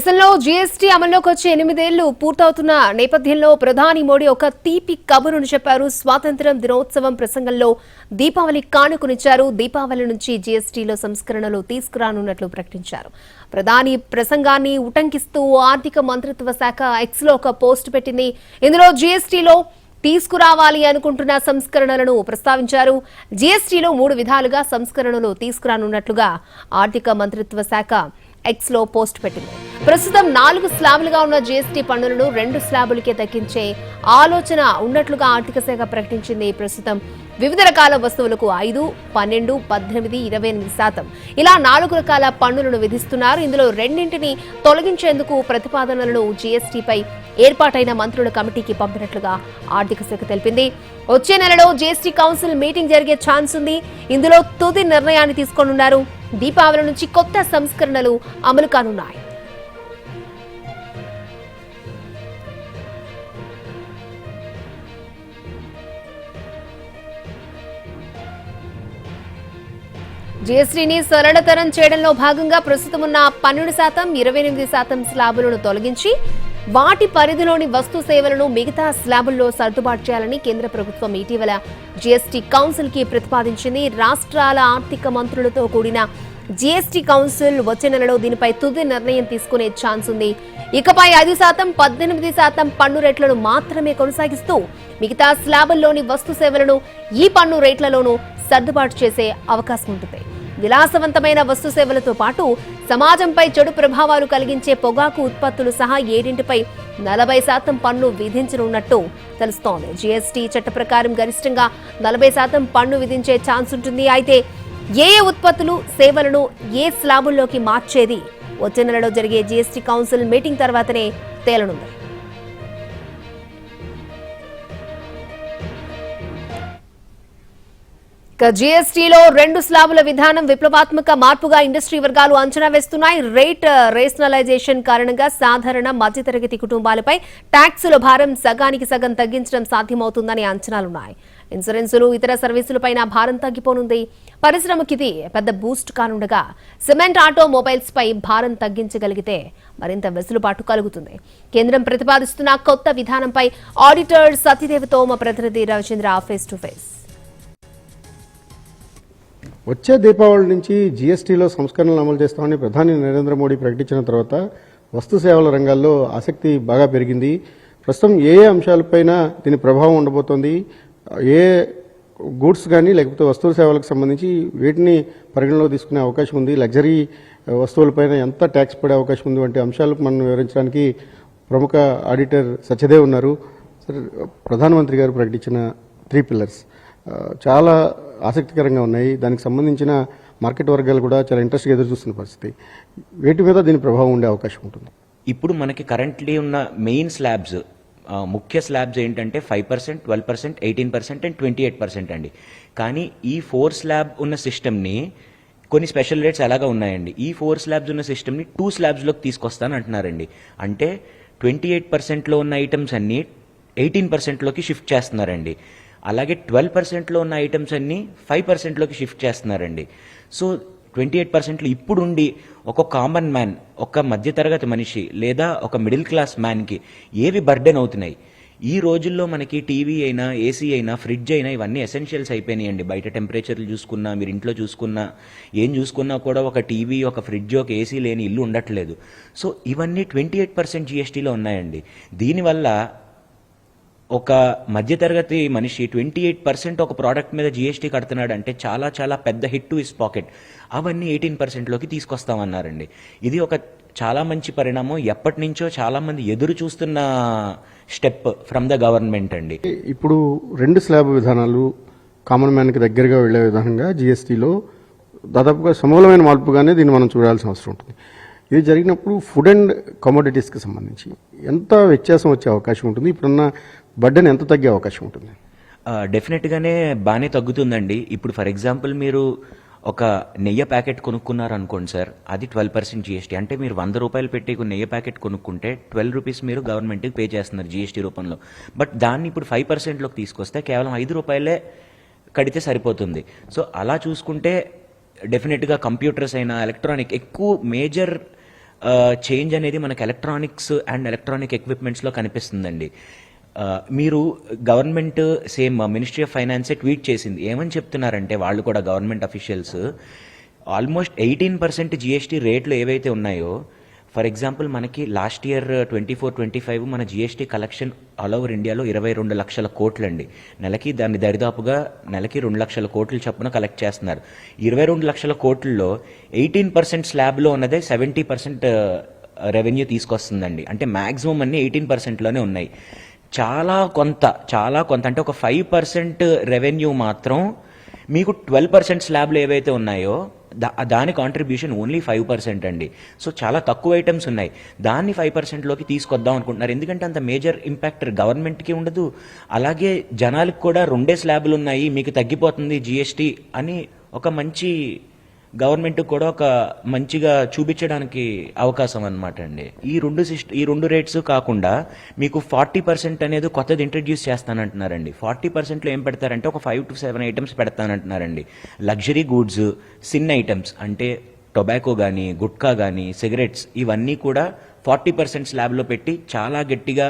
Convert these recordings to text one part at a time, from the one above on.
దేశంలో జీఎస్టీ అమల్లోకి వచ్చి 8 ఏళ్లు పూర్తవుతున్న నేపథ్యంలో ప్రధాని మోడీ ఒక తీపి కబురును చెప్పారు. స్వాతంత్ర్యం దినోత్సవం ప్రసంగంలో దీపావళి కానుకనిచ్చారు. దీపావళి నుంచి జీఎస్టీలో సంస్కరణలు తీసుకురానున్నట్లు ప్రకటించారు. ప్రధాని ప్రసంగాన్ని ఉటంకిస్తూ ఆర్థిక మంత్రిత్వ శాఖ ఎక్స్ లో ఒక పోస్ట్ పెట్టింది. ఇందులో జీఎస్టీలో తీసుకురావాలి అనుకుంటున్న సంస్కరణలను ప్రస్తావించారు. జీఎస్టీలో 3 విధాలుగా సంస్కరణలు తీసుకురానున్నట్లుగా ఆర్థిక మంత్రిత్వ శాఖ ఎక్స్ లో పోస్ట్ పెట్టింది. ప్రస్తుతం 4 స్లాబులుగా ఉన్న జీఎస్టీ పన్నులను 2 స్లాబులకే తగ్గించే ఆలోచన ఉన్నట్లుగా ఆర్థిక శాఖ ప్రకటించింది. ప్రస్తుతం వివిధ రకాల వస్తువులకు 5, 12, 18, 28% ఇలా 4 రకాల పన్నులను విధిస్తున్నారు. ఇందులో 2ంటిని తొలగించేందుకు ప్రతిపాదనలను జీఎస్టీపై ఏర్పాటైన మంత్రుల కమిటీకి పంపినట్లుగా ఆర్థిక శాఖ తెలిపింది. వచ్చే నెలలో జీఎస్టీ కౌన్సిల్ మీటింగ్ జరిగే ఛాన్స్ ఉంది. ఇందులో తుది నిర్ణయాన్ని తీసుకోనున్నారు. దీపావళి నుంచి కొత్త సంస్కరణలు అమలు కానున్నాయి. జీఎస్టీని సరళతరం చేయడంలో భాగంగా ప్రస్తుతం ఉన్న 12%, 28% స్లాబులను తొలగించి వాటి పరిధిలోని వస్తు సేవలను మిగతా స్లాబుల్లో సర్దుబాటు చేయాలని కేంద్ర ప్రభుత్వం ఇటీవల జీఎస్టీ కౌన్సిల్ కి ప్రతిపాదించింది. రాష్ట్రాల ఆర్థిక మంత్రులతో కూడిన జీఎస్టీ కౌన్సిల్ వచ్చే నెలలో దీనిపై తుది నిర్ణయం తీసుకునే ఛాన్స్ ఉంది. ఇకపై 5%, 18% పన్ను రేట్లను మాత్రమే కొనసాగిస్తూ మిగతా స్లాబుల్లోని వస్తు సేవలను ఈ పన్ను రేట్లలోనూ సర్దుబాటు చేసే అవకాశం ఉంటుంది. విలాసవంతమైన వస్తు సేవలతో పాటు సమాజంపై చెడు ప్రభావాలు కలిగించే పొగాకు ఉత్పత్తులు సహా 7పై 40% పన్ను విధించనున్నట్టు తెలుస్తోంది. జీఎస్టీ చట్ట ప్రకారం గరిష్టంగా 40% పన్ను విధించే ఛాన్స్ ఉంటుంది. అయితే ఏ ఉత్పత్తులు, సేవలను ఏ స్లాబుల్లోకి మార్చేది వచ్చే నెలలో జరిగే జీఎస్టీ కౌన్సిల్ మీటింగ్ తర్వాతనే తేలనుంది. జీఎస్టీలో 2 స్లాబుల విధానం విప్లవాత్మక మార్పుగా ఇండస్ట్రీ వర్గాలు అంచనా వేస్తున్నాయి. రేట్ రేషనలైజేషన్ కారణంగా సాధారణ మధ్యతరగతి కుటుంబాలపై ట్యాక్సుల భారం సగానికి సగం తగ్గించడం సాధ్యమవుతుందని అంచనాలున్నాయి. ఇన్సూరెన్సులు, ఇతర సర్వీసులపైన భారం తగ్గిపోనుంది. పరిశ్రమకి ఇది పెద్ద బూస్ట్ కానుండగా సిమెంట్, ఆటోమొబైల్స్ పై భారం తగ్గించగలిగితే మరింత వెసులుబాటు కలుగుతుంది. కేంద్రం ప్రతిపాదిస్తున్న కొత్త విధానంపై ఆడిటర్ సత్యదేవతో మా ప్రతినిధి రవిచంద్ర ఫేస్ టు ఫేస్. వచ్చే దీపావళి నుంచి జీఎస్టీలో సంస్కరణలు అమలు చేస్తామని ప్రధాని నరేంద్ర మోడీ ప్రకటించిన తర్వాత వస్తు సేవల రంగాల్లో ఆసక్తి బాగా పెరిగింది. ప్రస్తుతం ఏ అంశాలపైన దీని ప్రభావం ఉండబోతోంది, ఏ గూడ్స్ కానీ లేకపోతే వస్తువుల సేవలకు సంబంధించి వీటిని పరిగణలో తీసుకునే అవకాశం ఉంది, లగ్జరీ వస్తువులపైన ఎంత ట్యాక్స్ పడే అవకాశం ఉంది వంటి అంశాలకు మనం వివరించడానికి ప్రముఖ ఆడిటర్ సత్యదేవ్ ఉన్నారు. సరే, ప్రధానమంత్రి గారు ప్రకటించిన 3 పిల్లర్స్ చాలా ఆసక్తికరంగా ఉన్నాయి. దానికి సంబంధించిన మార్కెట్ వర్గాలు కూడా చాలా ఇంట్రెస్ట్గా ఎదురు చూస్తున్న పరిస్థితి. వీటి మీద దీని ప్రభావం ఉండే అవకాశం ఉంటుంది. ఇప్పుడు మనకి కరెంట్లీ ఉన్న మెయిన్ స్లాబ్స్, ముఖ్య స్లాబ్స్ ఏంటంటే 5%, 12%, 18% అండ్ 28% అండి. కానీ ఈ 4 స్లాబ్ ఉన్న సిస్టమ్ని కొన్ని స్పెషల్ రేట్స్ అలాగా ఉన్నాయండి. ఈ 4 స్లాబ్స్ ఉన్న సిస్టమ్ని 2 స్లాబ్స్లోకి తీసుకొస్తాను అంటున్నారండి. అంటే 28%లో ఉన్న ఐటమ్స్ అన్నీ 18%లోకి షిఫ్ట్ చేస్తున్నారండి. అలాగే 12%లో ఉన్న ఐటమ్స్ అన్నీ 5%లోకి షిఫ్ట్ చేస్తున్నారండి. సో 28%లో ఇప్పుడుండి ఒక కామన్ మ్యాన్, ఒక మధ్యతరగతి మనిషి లేదా ఒక మిడిల్ క్లాస్ మ్యాన్కి ఏవి బర్డెన్ అవుతున్నాయి? ఈ రోజుల్లో మనకి టీవీ అయినా, ఏసీ అయినా, ఫ్రిడ్జ్ అయినా ఇవన్నీ ఎసెన్షియల్స్ అయిపోయినాయండి. బయట టెంపరేచర్లు చూసుకున్నా, మీరు ఇంట్లో చూసుకున్నా, ఏం చూసుకున్నా కూడా ఒక టీవీ, ఒక ఫ్రిడ్జ్, ఒక ఏసీ లేని ఇల్లు ఉండట్లేదు. సో ఇవన్నీ 28% జీఎస్టీలో ఉన్నాయండి. దీనివల్ల ఒక మధ్యతరగతి మనిషి 28% ఒక ప్రోడక్ట్ మీద జీఎస్టీ కడుతున్నాడు అంటే చాలా చాలా పెద్ద హిట్ టు హిస్ పాకెట్. అవన్నీ 18%లోకి తీసుకొస్తామన్నారండి. ఇది ఒక చాలా మంచి పరిణామం. ఎప్పటి నుంచో చాలా మంది ఎదురు చూస్తున్న స్టెప్ ఫ్రమ్ ద గవర్నమెంట్ అండి. ఇప్పుడు 2 స్లాబ్ విధానాలు కామన్ మ్యాన్కి దగ్గరగా వెళ్లే విధానంగా జీఎస్టీలో దాదాపుగా సమూలమైన మార్పుగానే దీన్ని మనం చూడాల్సిన అవసరం ఉంటుంది. ఇది జరిగినప్పుడు ఫుడ్ అండ్ కమోడిటీస్కి సంబంధించి ఎంత వ్యత్యాసం వచ్చే అవకాశం ఉంటుంది? ఇప్పుడున్న బర్డెన్ ఎంత తగ్గే అవకాశం ఉంటుంది? డెఫినెట్గానే బాగానే తగ్గుతుందండి. ఇప్పుడు ఫర్ ఎగ్జాంపుల్ మీరు ఒక నెయ్యి ప్యాకెట్ కొనుక్కున్నారు అనుకోండి సార్, అది 12% జీఎస్టీ. అంటే మీరు 100 రూపాయలు పెట్టి నెయ్యి ప్యాకెట్ కొనుక్కుంటే 12 రూపీస్ మీరు గవర్నమెంట్కి పే చేస్తున్నారు జీఎస్టీ రూపంలో. బట్ దాన్ని ఇప్పుడు 5%లోకి తీసుకొస్తే కేవలం 5 రూపాయలే కడితే సరిపోతుంది. సో అలా చూసుకుంటే డెఫినెట్గా కంప్యూటర్స్ అయినా, ఎలక్ట్రానిక్ ఎక్కువ మేజర్ చేంజ్ అనేది మనకి ఎలక్ట్రానిక్స్ అండ్ ఎలక్ట్రానిక్ ఎక్విప్మెంట్స్లో కనిపిస్తుందండి. మీరు గవర్నమెంట్ సేమ్ మినిస్ట్రీ ఆఫ్ ఫైనాన్సే ట్వీట్ చేసింది. ఏమని చెప్తున్నారంటే వాళ్ళు కూడా గవర్నమెంట్ అఫీషియల్స్ ఆల్మోస్ట్ 18% జిఎస్టీ రేట్లు ఏవైతే ఉన్నాయో, ఫర్ ఎగ్జాంపుల్ మనకి లాస్ట్ ఇయర్ 24-25 మన జిఎస్టీ కలెక్షన్ ఆల్ ఓవర్ ఇండియాలో 22 లక్షల కోట్లండి. నెలకి దాన్ని దరిదాపుగా నెలకి 2 లక్షల కోట్లు చొప్పున కలెక్ట్ చేస్తున్నారు. 22 లక్షల కోట్లలో 18% స్లాబ్లో ఉన్నదే 70% రెవెన్యూ తీసుకొస్తుందండి. అంటే మ్యాక్సిమం అన్ని 18%లోనే ఉన్నాయి. చాలా కొంత అంటే ఒక 5% రెవెన్యూ మాత్రం మీకు 12% స్లాబ్లు ఏవైతే ఉన్నాయో దాని కాంట్రిబ్యూషన్ ఓన్లీ 5% అండి. సో చాలా తక్కువ ఐటమ్స్ ఉన్నాయి, దాన్ని 5%లోకి తీసుకొద్దాం అనుకుంటున్నారు. ఎందుకంటే అంత మేజర్ ఇంపాక్ట్ గవర్నమెంట్కి ఉండదు, అలాగే జనాలకు కూడా 2 స్లాబ్లు ఉన్నాయి, మీకు తగ్గిపోతుంది జిఎస్టీ అని ఒక మంచి గవర్నమెంట్ కూడా ఒక మంచిగా చూపించడానికి అవకాశం అనమాట అండి. ఈ రెండు రేట్స్ కాకుండా మీకు 40% అనేది కొత్తది ఇంట్రడ్యూస్ చేస్తానంటున్నారండి. 40%లో ఏం పెడతారంటే ఒక 5 to 7 ఐటమ్స్ పెడతానంటున్నారండి. లగ్జరీ గూడ్స్, సిన్ ఐటమ్స్ అంటే టొబాకో కానీ, గుట్కా కానీ, సిగరెట్స్, ఇవన్నీ కూడా 40% స్లాబ్లో పెట్టి చాలా గట్టిగా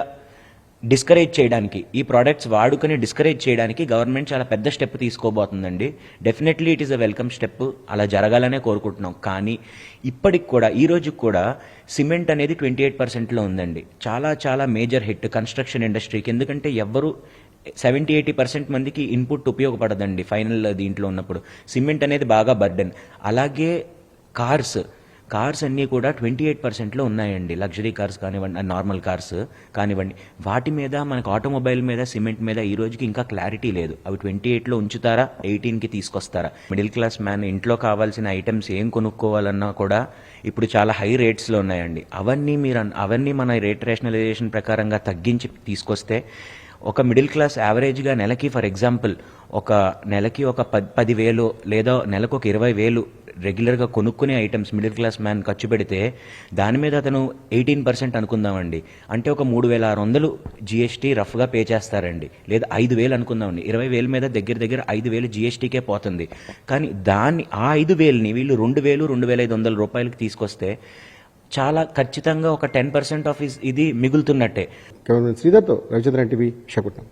డిస్కరేజ్ చేయడానికి, ఈ ప్రోడక్ట్స్ వాడుకొని డిస్కరేజ్ చేయడానికి గవర్నమెంట్ చాలా పెద్ద స్టెప్ తీసుకోబోతుందండి. Definitely it is a welcome step, అలా జరగాలనే కోరుకుంటున్నాం. కానీ ఇప్పటికి కూడా ఈ రోజుకి కూడా సిమెంట్ అనేది 28%లో ఉందండి. చాలా మేజర్ హిట్ కన్స్ట్రక్షన్ ఇండస్ట్రీకి. ఎందుకంటే ఎవ్వరు 70-80% మందికి ఇన్పుట్ ఉపయోగపడదండి ఫైనల్ దీంట్లో ఉన్నప్పుడు. సిమెంట్ అనేది బాగా బర్డెన్. అలాగే కార్స్ అన్నీ కూడా 28%లో ఉన్నాయండి. లగ్జరీ కార్స్ కానివ్వండి, నార్మల్ కార్స్ కానివ్వండి, వాటి మీద మనకు ఆటోమొబైల్ మీద, సిమెంట్ మీద ఈ రోజుకి ఇంకా క్లారిటీ లేదు. అవి 28లో ఉంచుతారా, 18కి తీసుకొస్తారా? మిడిల్ క్లాస్ మ్యాన్ ఇంట్లో కావాల్సిన ఐటమ్స్ ఏం కొనుక్కోవాలన్నా కూడా ఇప్పుడు చాలా హై రేట్స్లో ఉన్నాయండి. అవన్నీ మన రేట్ రేషనలైజేషన్ ప్రకారంగా తగ్గించి తీసుకొస్తే ఒక మిడిల్ క్లాస్ యావరేజ్గా నెలకి ఫర్ ఎగ్జాంపుల్ ఒక నెలకి ఒక 10,000 లేదా నెలకు ఒక 20,000 రెగ్యులర్గా కొనుక్కునే ఐటమ్స్ మిడిల్ క్లాస్ మ్యాన్ ఖర్చు పెడితే దాని మీద అతను 18% అనుకుందామండి. అంటే ఒక 3,600 జిఎస్టీ రఫ్గా పే చేస్తారండి. లేదా 5,000 అనుకుందామండి. 20,000 మీద దగ్గర 5,000 జిఎస్టీకే పోతుంది. కానీ ఆ 5,000ని వీళ్ళు 2,000, 2,500 రూపాయలకి తీసుకొస్తే చాలా ఖచ్చితంగా ఒక 10% ఆఫ్ ఇది మిగులుతున్నట్టే. శ్రీధర్తో రవిచంద్రన్ టీవీ, విశాఖపట్నం.